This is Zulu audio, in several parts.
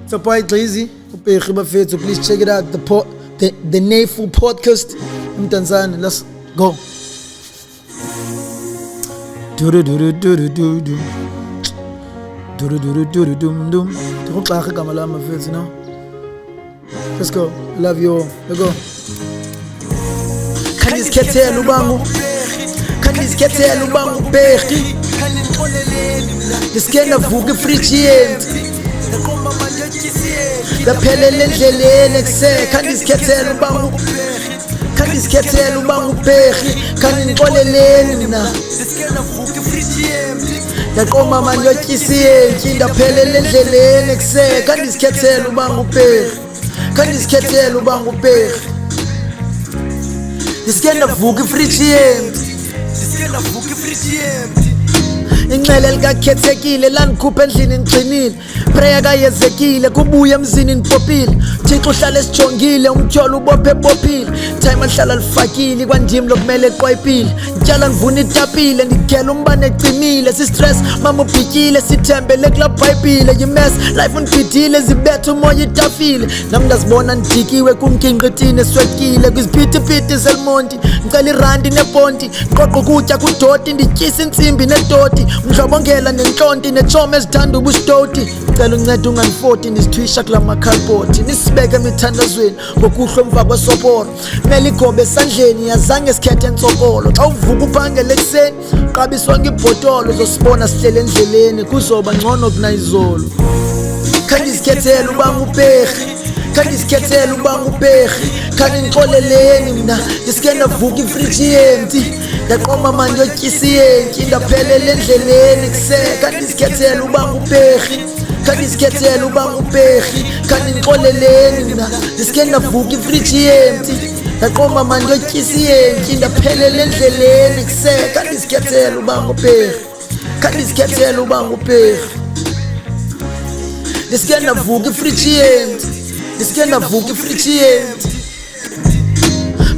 It's a boy Drizzy. So please check it out. The Nayful podcast. Tanzania. Let's go. Let's go. Love you all. Let's go. Khanis khethe lubangu. Khanis khethe lubangu bheki. Iskena vuke frigiant. Laphelele endleleni kuse. Khanis khethe lubangu. Khanis khethe lubangu bheki. Khani nixoleleni mina. Iskena vuke frigiant. Yaqoma manje yotyisiyenki ndaphelele endleleni kuse. Khanis khethe lubangu bheki. Khanis khethe lubangu bheki. Iskena vuke frigiant. Iskena vuke frigiant. Inxele likakhethekile lanikhupha endlini ngcinile prayer kayezekile kubuya emzini nipopile Thixo uhlala esijongile umtyholo ubophe bophile time ahlala lifakile kwandimi lokumele eqwayipile ntyala ngivuna itapile ndigela umbane ecimile sistress mama ubhityile sithembele kula bhayibhile yimess life undibhidile zibetha umoya itafile nami ndazibona ndidikiwe kumkhinqithini eswekile kwiziphithiphithi zelmonti ngicela irandi neponti qoqo ukutya kudoti ndityisa intsimbi netoti mdlobongela nentlonti netshome ezithanda ubustoti cela uncede unganifoti ndisithwisha kula makhalipoti nisibeke emithandazweni ngokuhlwa emva kwesoporo mele igobe esandleni yazange sikhethe entsokolo xa uvuka uphangele ekuseni qabiswa ngibhotolo uzosibona sihlele endleleni kuzoba ngcono kunayizolo khandizikhethele ubanga ubheki khandizikhethele ubanga ubheki khani nixoleleni mina ndiske ndavuka ifrigiant yaqoma manje yotyisiyenki ndaphelele endleleni kuse khandizikhethele ubanga ubheki khandizikhethele ubanga ubheki khani nixoleleni mina ndiske ndavuka ifrigiant yaqoma manje yotyisiyenki ndaphelele endleleni kuse khandizikhethele ubanga ubheki khandizikhethele ubanga ubheki ndiske ndavuka ifrigiant ndiske ndavuka ifrigiant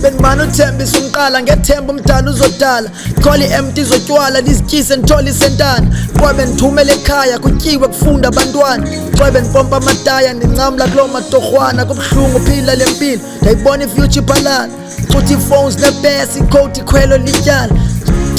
benimana uthembisa umqala ngethemba umdala uzodala kholi empty zotywala lizityise nithole isentana kwabe nithumele ekhaya kutyiwe kufunda abantwana kwabe nipompa amataya ndincamla kulo matorhwana kubuhlungu phila lempilo ndayibona ifuture ibhalana xuthi iiphones nebhesi ikhowuthi ikhwelo lityala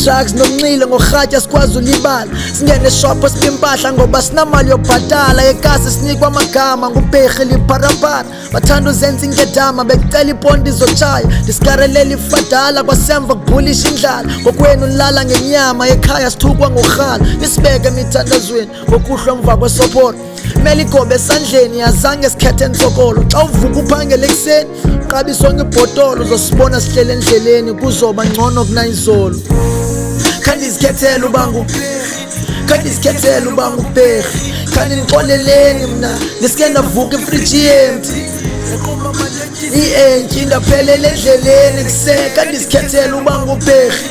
drugs nomnxile ngorhatya sikwazi ulibala singene eshopho sibimpahla ngoba sinamali yokubhatala ekasi sinikwa amagama ngubherhi lipharapara bathanda uzenza ingedama becela iponti zotshaya ndisikarelele ifadala kwasemva kubhulisha indlala ngokwenu nilala ngenyama ekhaya sithukwa ngorhala nisibeke emithandazweni ngokuhlwa emva kwesoporo mele igobe esandleni yazange sikhethe entsokolo xa uvuka uphangele ekuseni qabiswa ngebhotolo uzosibona sihlele endleleni kuzoba ngcono kunayizolo khandizikhethele ubanga khandizikhethele ubanga ubheki khani nixoleleni mina ndiske ndavuka ifrigiant ienki ndaphelele endleleni kuse khandizikhethele ubanga ubheki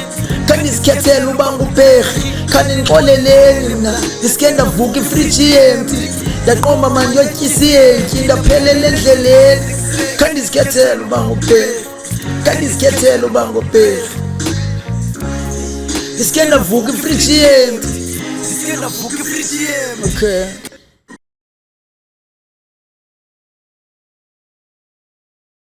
khandizikhethele ubanga ubheki khani nixoleleni mina ndiske ndavuka ifrigiant yaqoma manje yotyisiyenki ndaphelele endleleni khandizikhethele ubanga ubheki khandizikhethele ubanga ubheki ndiske ndavuka ifrigiant. Okay.